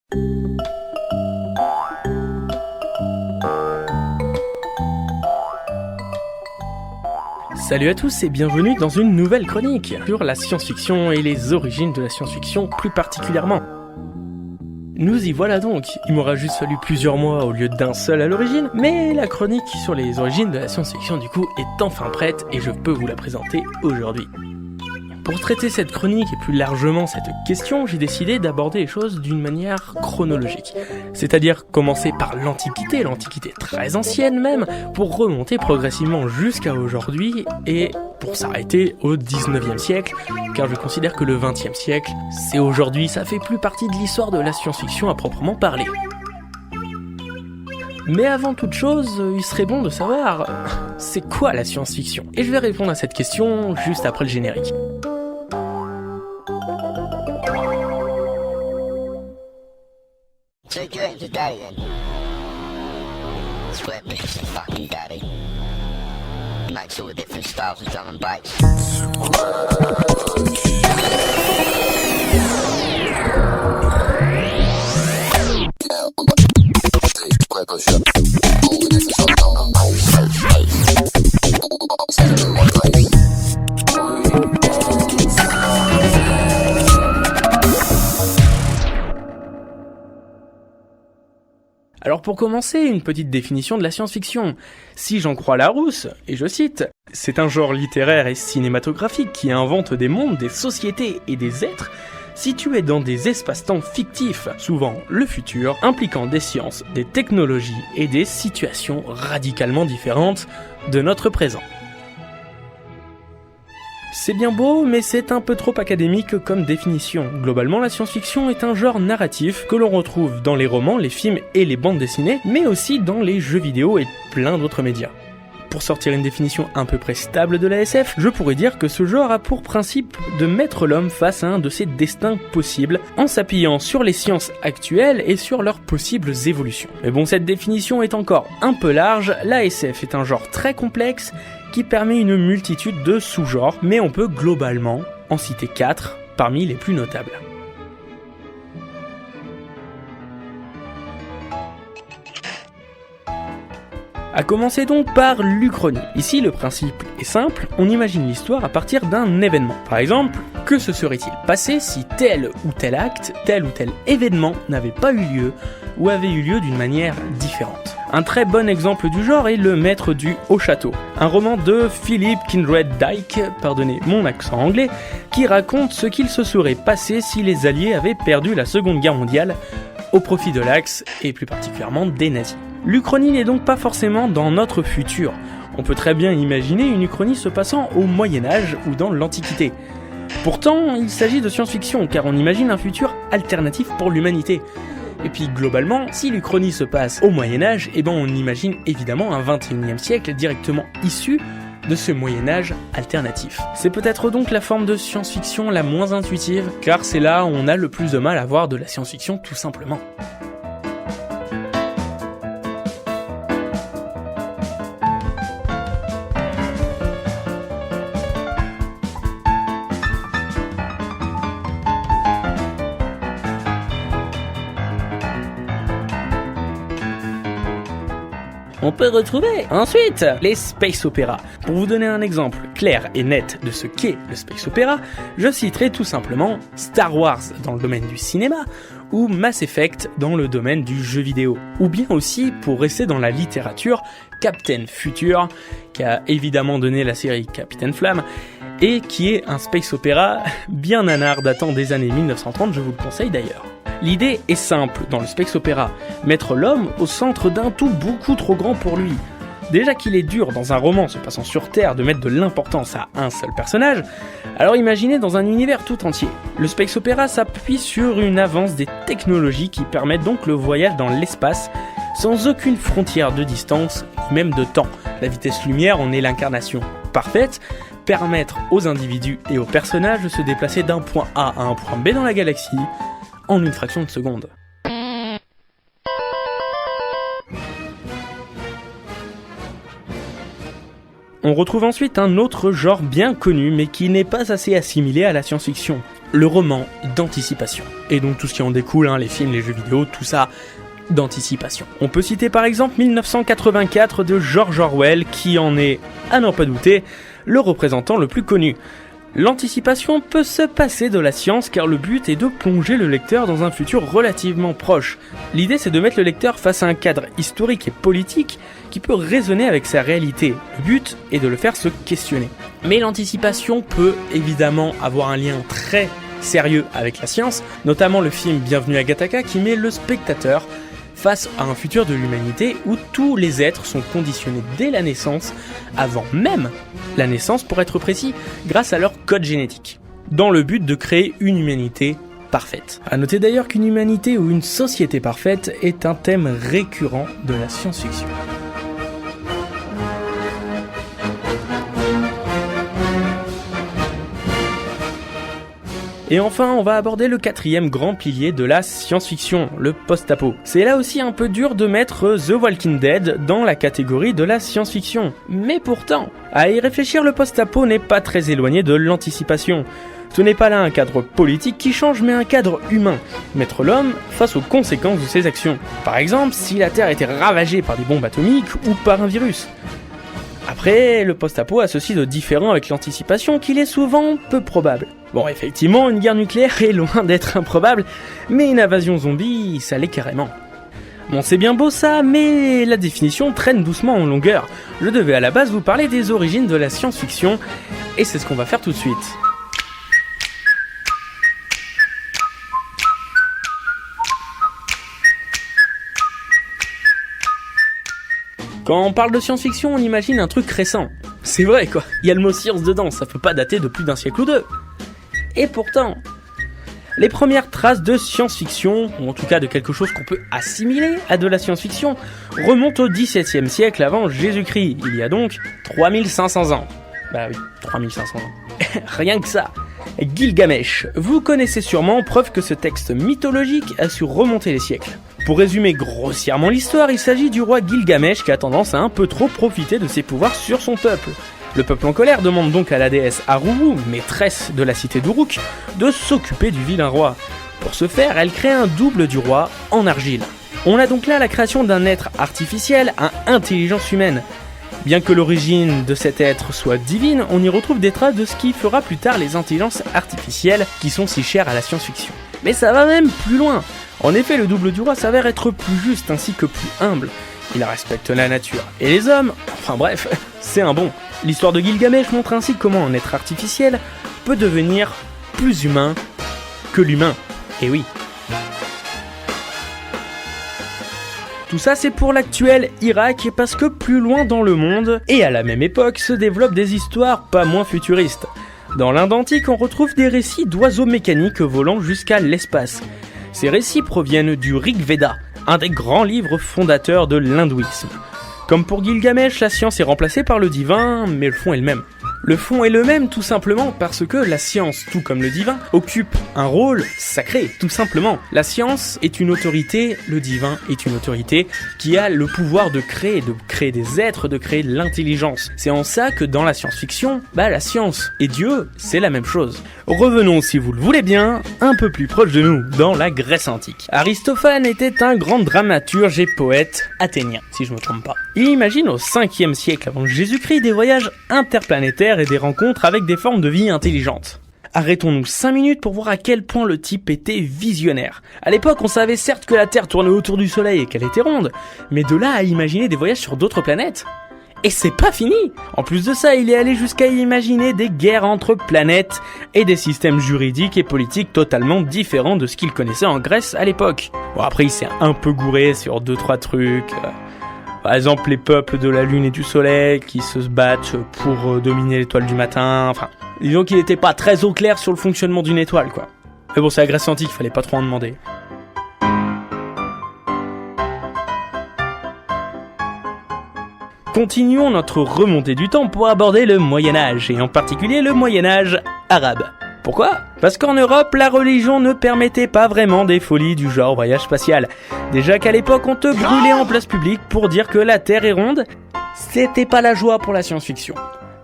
Salut à tous et bienvenue dans une nouvelle chronique sur la science-fiction et les origines de la science-fiction plus particulièrement. Nous y voilà donc, il m'aura juste fallu plusieurs mois au lieu d'un seul à l'origine, mais la chronique sur les origines de la science-fiction du coup est enfin prête et je peux vous la présenter aujourd'hui. Pour traiter cette chronique et plus largement cette question, j'ai décidé d'aborder les choses d'une manière chronologique. C'est-à-dire commencer par l'Antiquité très ancienne même, pour remonter progressivement jusqu'à aujourd'hui et pour s'arrêter au 19e siècle, car je considère que le 20e siècle, c'est aujourd'hui, ça fait plus partie de l'histoire de la science-fiction à proprement parler. Mais avant toute chose, il serait bon de savoir, c'est quoi la science-fiction ? Et je vais répondre à cette question juste après le générique. Take your aim to daddy then. Sweat bitch and fucking daddy. Like two different styles of drum and bites. Alors pour commencer, une petite définition de la science-fiction. Si j'en crois Larousse, et je cite, « C'est un genre littéraire et cinématographique qui invente des mondes, des sociétés et des êtres situés dans des espaces-temps fictifs, souvent le futur, impliquant des sciences, des technologies et des situations radicalement différentes de notre présent. » C'est bien beau, mais c'est un peu trop académique comme définition. Globalement, la science-fiction est un genre narratif que l'on retrouve dans les romans, les films et les bandes dessinées, mais aussi dans les jeux vidéo et plein d'autres médias. Pour sortir une définition à peu près stable de la SF, je pourrais dire que ce genre a pour principe de mettre l'homme face à un de ses destins possibles, en s'appuyant sur les sciences actuelles et sur leurs possibles évolutions. Mais bon, cette définition est encore un peu large, la SF est un genre très complexe, qui permet une multitude de sous-genres, mais on peut globalement en citer 4 parmi les plus notables. A commencer donc par l'Uchronie. Ici, le principe est simple, on imagine l'histoire à partir d'un événement. Par exemple, que se serait-il passé si tel ou tel acte, tel ou tel événement n'avait pas eu lieu, ou avait eu lieu d'une manière différente. Un très bon exemple du genre est Le Maître du Haut Château, un roman de Philip Kindred Dyke, pardonnez mon accent anglais, qui raconte ce qu'il se serait passé si les Alliés avaient perdu la Seconde Guerre mondiale au profit de l'Axe et plus particulièrement des nazis. L'Uchronie n'est donc pas forcément dans notre futur. On peut très bien imaginer une Uchronie se passant au Moyen-Âge ou dans l'Antiquité. Pourtant, il s'agit de science-fiction car on imagine un futur alternatif pour l'humanité. Et puis globalement, si l'Uchronie se passe au Moyen-Âge, on imagine évidemment un 21e siècle directement issu de ce Moyen-Âge alternatif. C'est peut-être donc la forme de science-fiction la moins intuitive, car c'est là où on a le plus de mal à voir de la science-fiction tout simplement. On peut retrouver ensuite les space opéras. Pour vous donner un exemple clair et net de ce qu'est le space opéra, je citerai tout simplement Star Wars dans le domaine du cinéma ou Mass Effect dans le domaine du jeu vidéo. Ou bien aussi, pour rester dans la littérature, Captain Future, qui a évidemment donné la série Capitaine Flamme, et qui est un space opéra bien nanar datant des années 1930, je vous le conseille d'ailleurs. L'idée est simple dans le space opéra, mettre l'homme au centre d'un tout beaucoup trop grand pour lui. Déjà qu'il est dur dans un roman se passant sur Terre de mettre de l'importance à un seul personnage, alors imaginez dans un univers tout entier. Le space opéra s'appuie sur une avance des technologies qui permettent donc le voyage dans l'espace sans aucune frontière de distance, ni même de temps. La vitesse lumière en est l'incarnation parfaite, permettre aux individus et aux personnages de se déplacer d'un point A à un point B dans la galaxie en une fraction de seconde. On retrouve ensuite un autre genre bien connu mais qui n'est pas assez assimilé à la science-fiction, le roman d'anticipation. Et donc tout ce qui en découle, les films, les jeux vidéo, tout ça d'anticipation. On peut citer par exemple 1984 de George Orwell, qui en est, à n'en pas douter, le représentant le plus connu. L'anticipation peut se passer de la science car le but est de plonger le lecteur dans un futur relativement proche. L'idée c'est de mettre le lecteur face à un cadre historique et politique qui peut résonner avec sa réalité. Le but est de le faire se questionner. Mais l'anticipation peut évidemment avoir un lien très sérieux avec la science, notamment le film Bienvenue à Gattaca qui met le spectateur face à un futur de l'humanité où tous les êtres sont conditionnés dès la naissance, avant même la naissance pour être précis, grâce à leur code génétique, dans le but de créer une humanité parfaite. A noter d'ailleurs qu'une humanité ou une société parfaite est un thème récurrent de la science-fiction. Et enfin, on va aborder le quatrième grand pilier de la science-fiction, le post-apo. C'est là aussi un peu dur de mettre The Walking Dead dans la catégorie de la science-fiction. Mais pourtant, à y réfléchir, le post-apo n'est pas très éloigné de l'anticipation. Ce n'est pas là un cadre politique qui change, mais un cadre humain. Mettre l'homme face aux conséquences de ses actions. Par exemple, si la Terre était ravagée par des bombes atomiques ou par un virus. Après, le post-apo a ceci de différent avec l'anticipation qu'il est souvent peu probable. Bon, effectivement, une guerre nucléaire est loin d'être improbable, mais une invasion zombie, ça l'est carrément. Bon, c'est bien beau ça, mais la définition traîne doucement en longueur. Je devais à la base vous parler des origines de la science-fiction, et c'est ce qu'on va faire tout de suite. Quand on parle de science-fiction, on imagine un truc récent. C'est vrai quoi, il y a le mot science dedans, ça peut pas dater de plus d'un siècle ou deux. Et pourtant, les premières traces de science-fiction, ou en tout cas de quelque chose qu'on peut assimiler à de la science-fiction, remontent au XVIIe siècle avant Jésus-Christ, il y a donc 3500 ans. Bah oui, 3500 ans. Rien que ça. Gilgamesh, vous connaissez sûrement, preuve que ce texte mythologique a su remonter les siècles. Pour résumer grossièrement l'histoire, il s'agit du roi Gilgamesh qui a tendance à un peu trop profiter de ses pouvoirs sur son peuple. Le peuple en colère demande donc à la déesse Aruru, maîtresse de la cité d'Uruk, de s'occuper du vilain roi. Pour ce faire, elle crée un double du roi en argile. On a donc là la création d'un être artificiel à intelligence humaine. Bien que l'origine de cet être soit divine, on y retrouve des traces de ce qui fera plus tard les intelligences artificielles qui sont si chères à la science-fiction. Mais ça va même plus loin. En effet, le double du roi s'avère être plus juste ainsi que plus humble. Il respecte la nature et les hommes, enfin bref, c'est un bon. L'histoire de Gilgamesh montre ainsi comment un être artificiel peut devenir plus humain que l'humain. Et oui. Tout ça c'est pour l'actuel Irak parce que plus loin dans le monde, et à la même époque, se développent des histoires pas moins futuristes. Dans l'Inde antique, on retrouve des récits d'oiseaux mécaniques volant jusqu'à l'espace. Ces récits proviennent du Rig Veda, un des grands livres fondateurs de l'hindouisme. Comme pour Gilgamesh, la science est remplacée par le divin, mais le fond est le même. Le fond est le même tout simplement parce que la science, tout comme le divin, occupe un rôle sacré, tout simplement. La science est une autorité, le divin est une autorité qui a le pouvoir de créer des êtres, de créer de l'intelligence. C'est en ça que dans la science-fiction, la science et Dieu, c'est la même chose. Revenons, si vous le voulez bien, un peu plus proche de nous, dans la Grèce antique. Aristophane était un grand dramaturge et poète athénien, si je me trompe pas. Il imagine au 5e siècle avant Jésus-Christ des voyages interplanétaires et des rencontres avec des formes de vie intelligentes. Arrêtons-nous 5 minutes pour voir à quel point le type était visionnaire. À l'époque, on savait certes que la Terre tournait autour du Soleil et qu'elle était ronde, mais de là à imaginer des voyages sur d'autres planètes. Et c'est pas fini! En plus de ça, il est allé jusqu'à imaginer des guerres entre planètes et des systèmes juridiques et politiques totalement différents de ce qu'il connaissait en Grèce à l'époque. Bon, après, il s'est un peu gouré sur 2-3 trucs. Par exemple, les peuples de la Lune et du Soleil qui se battent pour dominer l'étoile du matin. Enfin, disons qu'il était pas très au clair sur le fonctionnement d'une étoile, quoi. Mais bon, c'est la Grèce antique, fallait pas trop en demander. Continuons notre remontée du temps pour aborder le Moyen-Âge, et en particulier le Moyen-Âge arabe. Pourquoi ? Parce qu'en Europe, la religion ne permettait pas vraiment des folies du genre voyage spatial. Déjà qu'à l'époque, on te brûlait en place publique pour dire que la Terre est ronde, c'était pas la joie pour la science-fiction.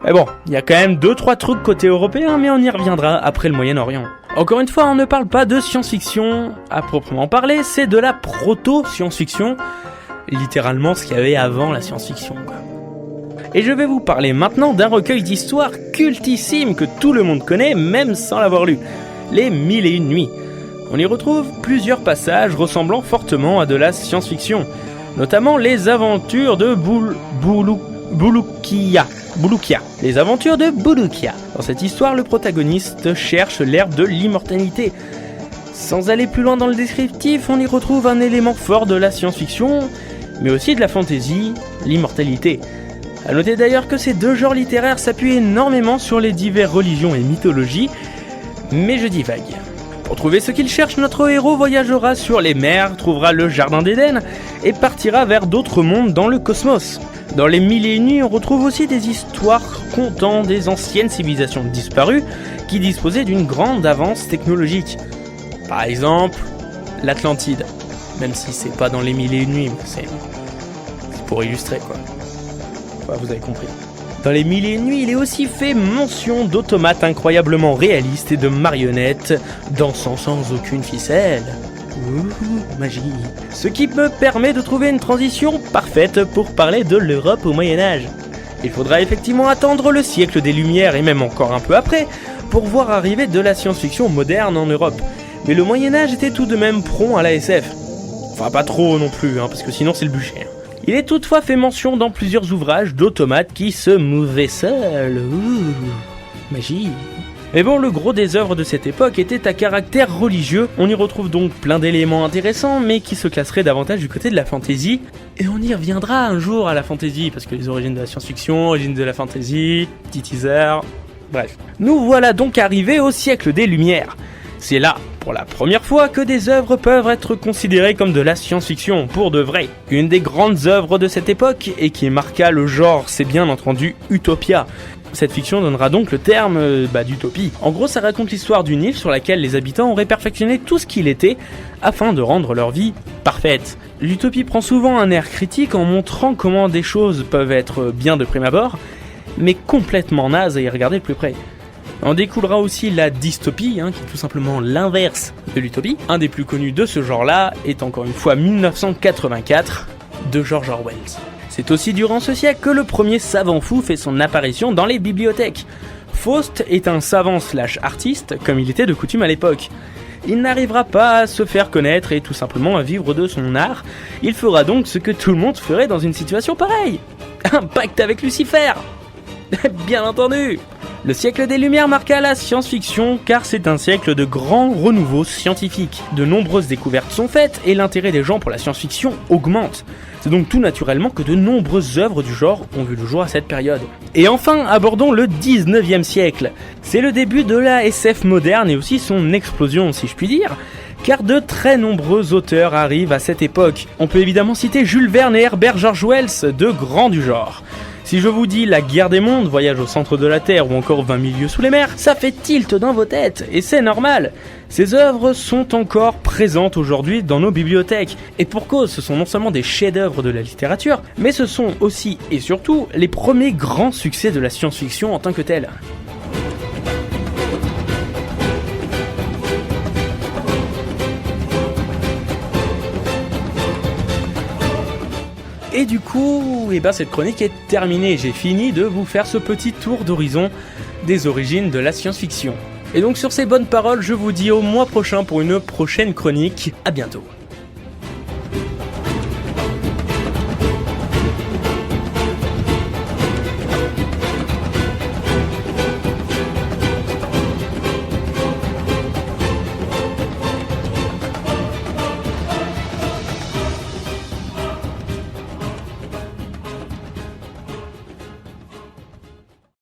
Mais bon, il y a quand même 2-3 trucs côté européen, mais on y reviendra après le Moyen-Orient. Encore une fois, on ne parle pas de science-fiction à proprement parler, c'est de la proto-science-fiction, littéralement ce qu'il y avait avant la science-fiction, quoi. Et je vais vous parler maintenant d'un recueil d'histoires cultissime que tout le monde connaît, même sans l'avoir lu, Les 1001 Nuits. On y retrouve plusieurs passages ressemblant fortement à de la science-fiction, notamment les aventures de Bulukia. Les aventures de Bulukia. Dans cette histoire, le protagoniste cherche l'herbe de l'immortalité. Sans aller plus loin dans le descriptif, on y retrouve un élément fort de la science-fiction, mais aussi de la fantasy, l'immortalité. A noter d'ailleurs que ces deux genres littéraires s'appuient énormément sur les diverses religions et mythologies, mais je divague. Pour trouver ce qu'il cherche, notre héros voyagera sur les mers, trouvera le jardin d'Éden et partira vers d'autres mondes dans le cosmos. Dans les 1001 Nuits, on retrouve aussi des histoires contant des anciennes civilisations disparues qui disposaient d'une grande avance technologique. Par exemple, l'Atlantide. Même si c'est pas dans les 1001 Nuits, mais c'est pour illustrer quoi. Enfin, vous avez compris. Dans les 1001 Nuits, il est aussi fait mention d'automates incroyablement réalistes et de marionnettes dansant sans aucune ficelle. Ouh, magie. Ce qui me permet de trouver une transition parfaite pour parler de l'Europe au Moyen-Âge. Il faudra effectivement attendre le siècle des Lumières et même encore un peu après pour voir arriver de la science-fiction moderne en Europe. Mais le Moyen-Âge était tout de même prompt à la SF. Enfin, pas trop non plus, parce que sinon c'est le bûcher. Il est toutefois fait mention dans plusieurs ouvrages d'automates qui se mouvaient seuls. Ouh, magie. Mais bon, le gros des œuvres de cette époque était à caractère religieux. On y retrouve donc plein d'éléments intéressants, mais qui se classeraient davantage du côté de la fantasy. Et on y reviendra un jour à la fantasy, parce que les origines de la science-fiction, origines de la fantasy, petit teaser... Bref. Nous voilà donc arrivés au siècle des Lumières. C'est là, pour la première fois, que des œuvres peuvent être considérées comme de la science-fiction, pour de vrai. Une des grandes œuvres de cette époque, et qui marqua le genre, c'est bien entendu Utopia. Cette fiction donnera donc le terme d'utopie. En gros, ça raconte l'histoire d'une île sur laquelle les habitants auraient perfectionné tout ce qu'il était, afin de rendre leur vie parfaite. L'utopie prend souvent un air critique en montrant comment des choses peuvent être bien de prime abord, mais complètement nazes à y regarder de plus près. En découlera aussi la dystopie, qui est tout simplement l'inverse de l'utopie. Un des plus connus de ce genre-là est encore une fois 1984 de George Orwell. C'est aussi durant ce siècle que le premier savant fou fait son apparition dans les bibliothèques. Faust est un savant / artiste, comme il était de coutume à l'époque. Il n'arrivera pas à se faire connaître et tout simplement à vivre de son art. Il fera donc ce que tout le monde ferait dans une situation pareille. Un pacte avec Lucifer. Bien entendu. Le siècle des Lumières marqua la science-fiction car c'est un siècle de grand renouveau scientifique. De nombreuses découvertes sont faites et l'intérêt des gens pour la science-fiction augmente. C'est donc tout naturellement que de nombreuses œuvres du genre ont vu le jour à cette période. Et enfin, abordons le 19e siècle. C'est le début de la SF moderne et aussi son explosion, si je puis dire, car de très nombreux auteurs arrivent à cette époque. On peut évidemment citer Jules Verne et Herbert George Wells, deux grands du genre. Si je vous dis La Guerre des Mondes, Voyage au centre de la Terre ou encore 20 milieux sous les mers, ça fait tilt dans vos têtes, et c'est normal. Ces œuvres sont encore présentes aujourd'hui dans nos bibliothèques, et pour cause, ce sont non seulement des chefs-d'œuvre de la littérature, mais ce sont aussi et surtout les premiers grands succès de la science-fiction en tant que tels. Et du coup, cette chronique est terminée. J'ai fini de vous faire ce petit tour d'horizon des origines de la science-fiction. Et donc sur ces bonnes paroles, je vous dis au mois prochain pour une prochaine chronique. À bientôt.